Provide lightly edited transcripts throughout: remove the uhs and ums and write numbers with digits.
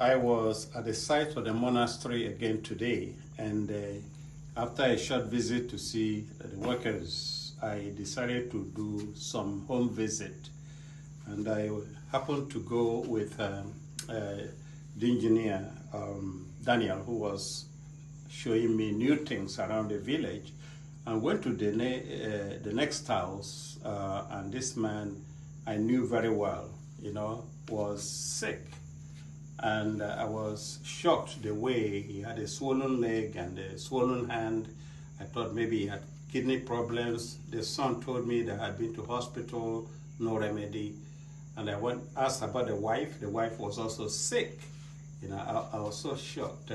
I was at the site of the monastery again today, and after a short visit to see the workers, I decided to do some home visit. And I happened to go with the engineer, Daniel, who was showing me new things around the village, and went to the next house, and this man I knew very well, was sick. And I was shocked the way he had a swollen leg and a swollen hand. I thought maybe he had kidney problems. The son told me they had been to hospital, no remedy. And I asked about the wife. The wife was also sick. I was so shocked.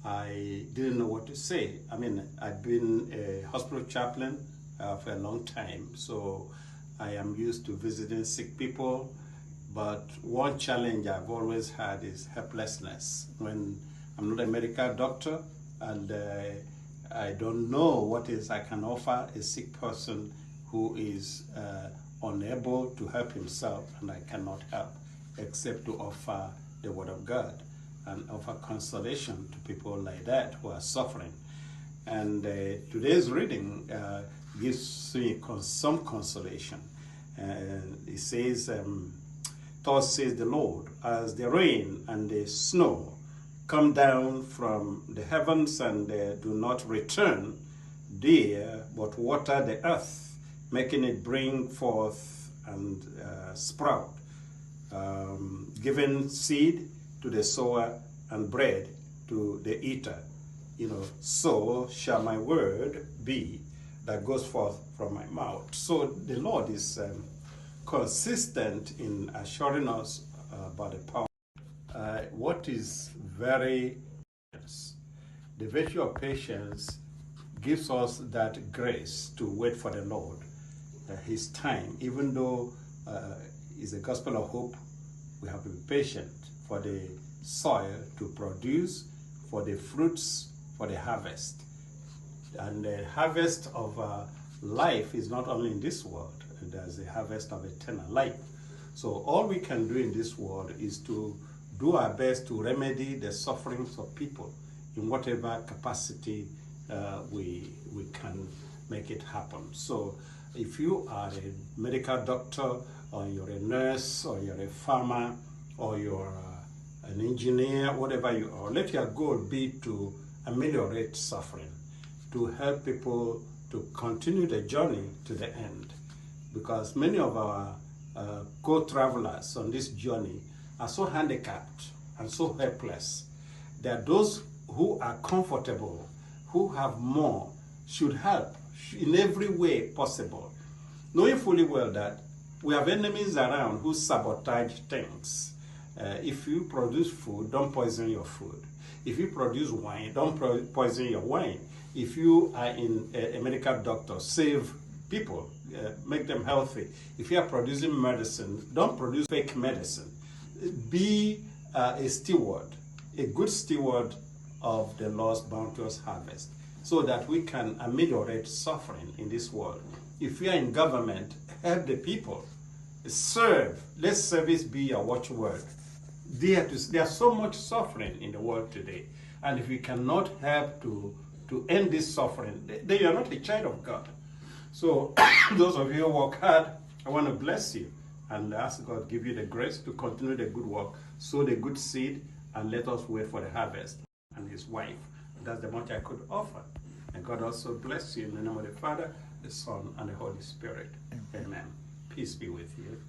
I didn't know what to say. I mean, I've been a hospital chaplain for a long time, so I am used to visiting sick people. But one challenge I've always had is helplessness. When I'm not a medical doctor and I don't know what is I can offer a sick person who is unable to help himself, and I cannot help except to offer the Word of God and offer consolation to people like that who are suffering. And today's reading gives me some consolation. It says, "Thus says the Lord, as the rain and the snow come down from the heavens and do not return there, but water the earth, making it bring forth and sprout, giving seed to the sower and bread to the eater, so shall my word be that goes forth from my mouth." So the Lord is consistent in assuring us about the power. What is very, the virtue of patience gives us that grace to wait for the Lord, His time. Even though it's a gospel of hope, we have to be patient for the soil to produce, for the fruits, for the harvest. And the harvest of life is not only in this world, there's a harvest of eternal life. So all we can do in this world is to do our best to remedy the sufferings of people in whatever capacity we can make it happen. So if you are a medical doctor, or you're a nurse, or you're a farmer, or you're an engineer, whatever you are, let your goal be to ameliorate suffering, to help people to continue the journey to the end. Because many of our co-travelers on this journey are so handicapped and so helpless that those who are comfortable, who have more, should help in every way possible, knowing fully well that we have enemies around who sabotage things. If you produce food, don't poison your food. If you produce wine, don't poison your wine. If you are a medical doctor, save people, make them healthy. If you are producing medicine, don't produce fake medicine. Be a steward, a good steward of the Lord's bounteous harvest, so that we can ameliorate suffering in this world. If you are in government, help the people. Serve. Let service be your watchword. There's so much suffering in the world today. And if you cannot help to end this suffering, then you're not a child of God. So those of you who work hard, I want to bless you and ask God give you the grace to continue the good work, sow the good seed, and let us wait for the harvest. And his wife. That's the much I could offer. And God also bless you in the name of the Father, the Son, and the Holy Spirit. Amen. Peace be with you.